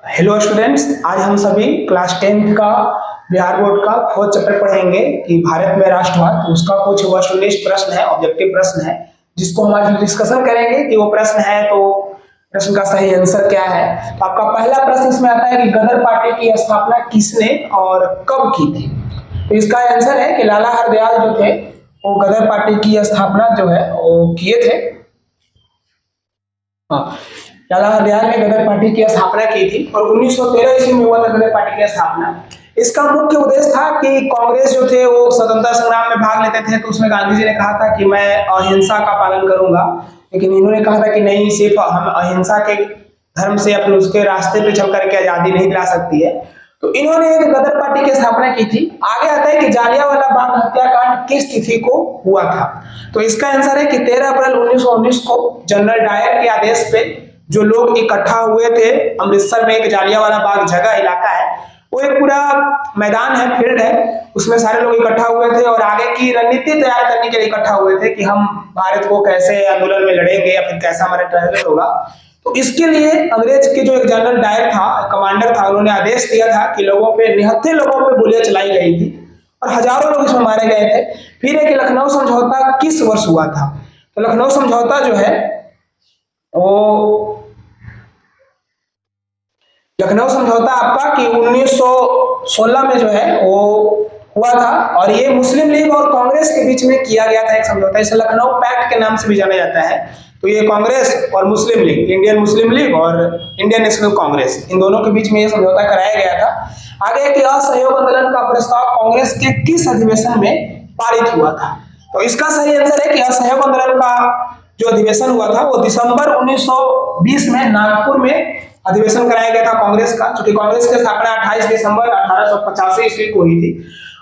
Hello students, आज हम सभी क्लास 10th का बिहार बोर्ड का 4th चैप्टर पढ़ेंगे कि भारत में राष्ट्रवाद। तो उसका कुछ वस्तुनिष्ठ प्रश्न है, ऑब्जेक्टिव प्रश्न है, जिसको हम आज डिस्कशन करेंगे कि वो प्रश्न है तो प्रश्न का सही आंसर क्या है। तो आपका पहला प्रश्न इसमें आता है कि गदर पार्टी की स्थापना किसने और कब की थी। तो इसका आंसर है कि लाला हरदयाल जो थे वो गदर पार्टी की स्थापना जो है वो किए थे। हाँ, लाला हरदयाल ने गदर पार्टी की स्थापना की थी और 1913 ईस्वी में हुआ था गदर पार्टी की स्थापना। इसका मुख्य उद्देश्य था कि कांग्रेस जो थे वो स्वतंत्रता संग्राम में भाग लेते थे, तो उसमें गांधी जी ने कहा था कि मैं अहिंसा का पालन करूंगा, लेकिन इन्होंने कहा था कि नहीं, सिर्फ हम अहिंसा के धर्म से अपने उसके रास्ते पे चल करके आजादी नहीं दिला सकती है। तो इन्होंने एक गदर पार्टी की स्थापना की थी। आगे आता है कि जालियांवाला बाग हत्याकांड किस तिथि को हुआ था। तो इसका आंसर है कि 13 अप्रैल 1919 को जनरल डायर के आदेश पे जो लोग इकट्ठा हुए थे अमृतसर में, एक जालियांवाला बाग जगह इलाका है, वो एक पूरा मैदान है, फील्ड है, उसमें सारे लोग इकट्ठा हुए थे और आगे की रणनीति तैयार करने के लिए इकट्ठा हुए थे कि हम भारत को कैसे आंदोलन में लड़ेंगे या फिर कैसा हमारा टारगेट होगा। तो इसके लिए अंग्रेज के जो एक जनरल डायर था, कमांडर था, उन्होंने आदेश दिया था कि लोगों पे, निहत्थे लोगों पे गोलियां चलाई गई थी और हजारों लोग इसमें मारे गए थे। फिर एक लखनऊ समझौता किस वर्ष हुआ था। तो लखनऊ समझौता जो है वो, लखनऊ समझौता आपका कि 1916 में जो है वो हुआ था और ये मुस्लिम लीग और कांग्रेस के बीच में किया गया था एक समझौता। इसे लखनऊ पैक्ट के नाम से भी जाना जाता है। तो ये कांग्रेस और मुस्लिम लीग, इंडियन मुस्लिम लीग और इंडियन नेशनल कांग्रेस, इन दोनों के बीच में ये समझौता कराया गया था। आगे कि असहयोग आंदोलन का प्रस्ताव कांग्रेस के किस अधिवेशन में पारित हुआ था। तो इसका सही आंसर है कि असहयोग आंदोलन का जो अधिवेशन हुआ था वो दिसंबर 1920 में नागपुर में अधिवेशन कराया गया था कांग्रेस का, क्योंकि कांग्रेस की स्थापना 28 दिसंबर 1885 ईस्वी को हुई थी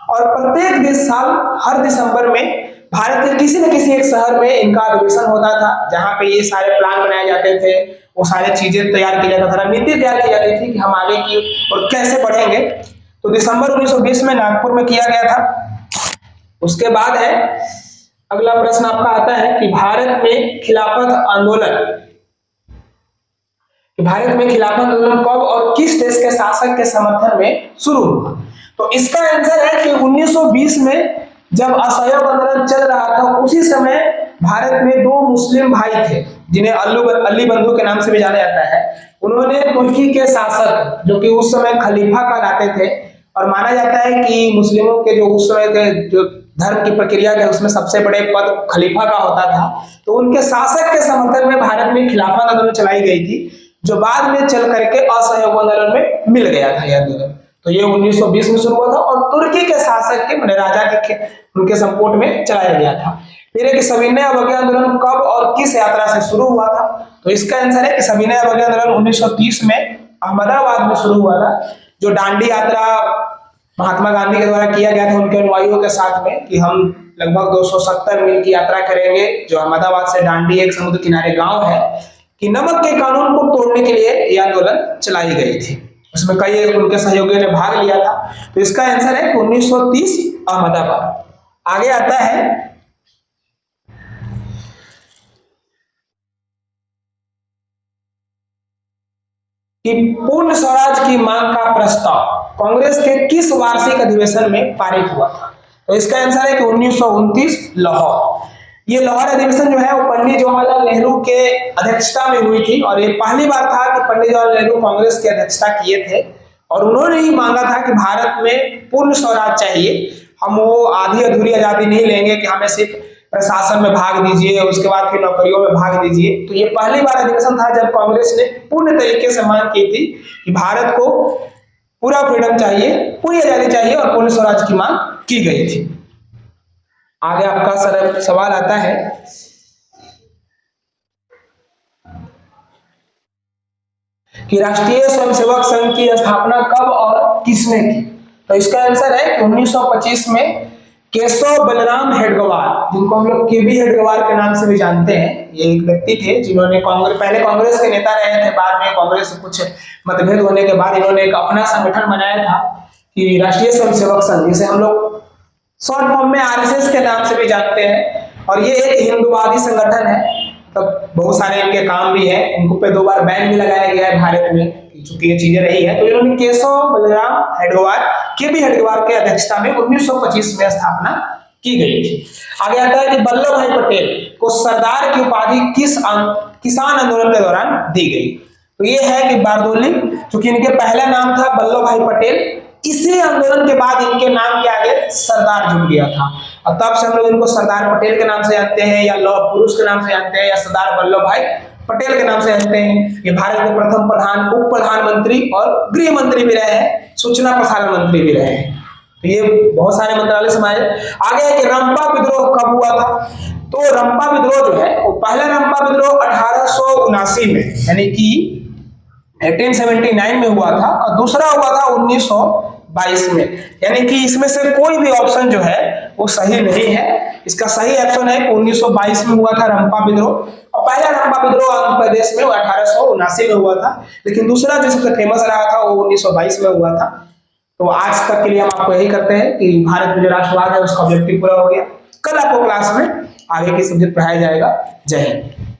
और प्रत्येक 20 साल हर दिसंबर में भारत के किसी न किसी एक शहर में इनका अधिवेशन होता था, जहां पे ये सारे प्लान बनाए जाते थे, वो सारे चीजें तैयार की जाता था, रणनीति तैयार की जाती थी कि हम आगे की और कैसे बढ़ेंगे। तो दिसंबर 1920 में नागपुर में किया गया था। उसके बाद है अगला प्रश्न आपका आता है कि भारत में खिलाफत आंदोलन कब और किस देश के शासक के समर्थन में शुरू हुआ। तो इसका आंसर है कि 1920 में जब असहयोग आंदोलन चल रहा था, उसी समय भारत में दो मुस्लिम भाई थे जिन्हें अली बंधु के नाम से भी जाना जाता है। उन्होंने तुर्की के शासक, जो कि उस समय खलीफा कहलाते थे और माना जाता है कि मुस्लिमों के जो उस समय के जो धर्म की प्रक्रिया के उसमें सबसे बड़े पद खलीफा का होता था, तो उनके शासक के समर्थन में भारत में खिलाफत आंदोलन चलाई गई थी, जो बाद में चल करके असहयोग आंदोलन में मिल गया था यह आंदोलन। तो ये 1920 में शुरू हुआ था और तुर्की के शासक के मैंने राजा के उनके सपोर्ट में चलाया गया था। फिर एक सविनय अवज्ञा आंदोलन कब और किस यात्रा से शुरू हुआ था। तो इसका आंसर है कि सविनय अवज्ञा आंदोलन 1930 में अहमदाबाद में शुरू हुआ था, जो दांडी यात्रा महात्मा गांधी के द्वारा किया गया था उनके अनुयायियों के साथ में, कि हम लगभग 270 मील की यात्रा करेंगे, जो अहमदाबाद से दांडी एक समुद्र किनारे गांव है, कि नमक के कानून को तोड़ने के लिए यह आंदोलन चलाई गई थी। उसमें कई उनके सहयोगियों ने भाग लिया था। तो इसका आंसर है 1930 अहमदाबाद। आगे आता है कि पूर्ण स्वराज की मांग का प्रस्ताव कांग्रेस के किस वार्षिक अधिवेशन में पारित हुआ था। तो इसका आंसर है कि 1929 लाहौर। ये लाहौर अधिवेशन जो है वो पंडित जवाहरलाल नेहरू के अध्यक्षता में हुई थी और ये पहली बार था कि पंडित जवाहरलाल नेहरू कांग्रेस की अध्यक्षता किए थे और उन्होंने ही मांगा था कि भारत में पूर्ण स्वराज चाहिए, हम वो आधी अधूरी आजादी नहीं लेंगे कि हमें सिर्फ प्रशासन में भाग दीजिए, उसके बाद फिर नौकरियों में भाग दीजिए। तो ये पहली बार अधिवेशन था जब कांग्रेस ने पूर्ण तरीके से मांग की थी कि भारत को पूरा फ्रीडम चाहिए, पूरी आजादी चाहिए और पूर्ण स्वराज की मांग की गई थी। आगे आपका सवाल आता है कि राष्ट्रीय स्वयंसेवक संघ की स्थापना कब और किसने की। तो इसका आंसर है कि 1925 में केशव बलराम हेडगेवार, जिनको हम लोग केबी हेडगेवार के नाम से भी जानते हैं, ये एक व्यक्ति थे जिन्होंने पहले कांग्रेस के नेता रहे थे, बाद में कांग्रेस से कुछ मतभेद होने के बाद इन्होंने एक अपना संगठन बनाया था कि राष्ट्रीय स्वयंसेवक संघ, जिसे हम लोग शॉर्ट फॉर्म में आरएसएस के नाम से भी जानते हैं। और ये एक हिंदुवादी संगठन है तब बहुत सारे इनके काम भी है, इनको पे 2 बार बैन भी लगाया गया है भारत में, चूंकि ये चीजें रही है। तो इन्होंने केशव बलराम हेडगेवार हेडगेवार के अध्यक्षता में 1925 में स्थापना की गई थी। आगे आता है कि वल्लभ भाई पटेल को सरदार की उपाधि किसान आंदोलन के दौरान दी गई। तो ये है कि बारदोली, क्योंकि इनके पहला नाम था वल्लभ भाई पटेल, इसी आंदोलन के बाद इनके नाम के आगे सरदार जुड़ गया था, और तब से हम लोग इनको सरदार पटेल के नाम से जानते हैं, या लौह पुरुष के नाम से जानते हैं, या सरदार वल्लभ भाई पटेल के नाम से जानते हैं। ये भारत के प्रथम उप प्रधानमंत्री और गृह मंत्री भी रहे हैं, सूचना प्रसारण मंत्री भी रहे हैं। तो ये बहुत सारे मंत्रालय समाये। आगे है कि रंपा विद्रोह कब हुआ था? तो रंपा विद्रोह जो है वो पहला रंपा विद्रोह 1879 में यानी कि 1879 में हुआ था, और दूसरा हुआ था 1922 में। यानी कि इसमें से कोई भी ऑप्शन जो है वो सही नहीं है। इसका सही ऑप्शन है कि 1922 में हुआ था रंपा विद्रोह, और पहला रंपा विद्रोह आंध्र प्रदेश में 1879 में हुआ था, लेकिन दूसरा जो सबसे फेमस रहा था वो 1922 में हुआ था। तो आज तक के लिए हम आपको यही करते हैं कि भारत में जो राष्ट्रवाद है उसका ऑब्जेक्टिव पूरा हो गया। कल आपको क्लास में आगे की सब्जेक्ट पढ़ाया जाएगा। जय हिंद।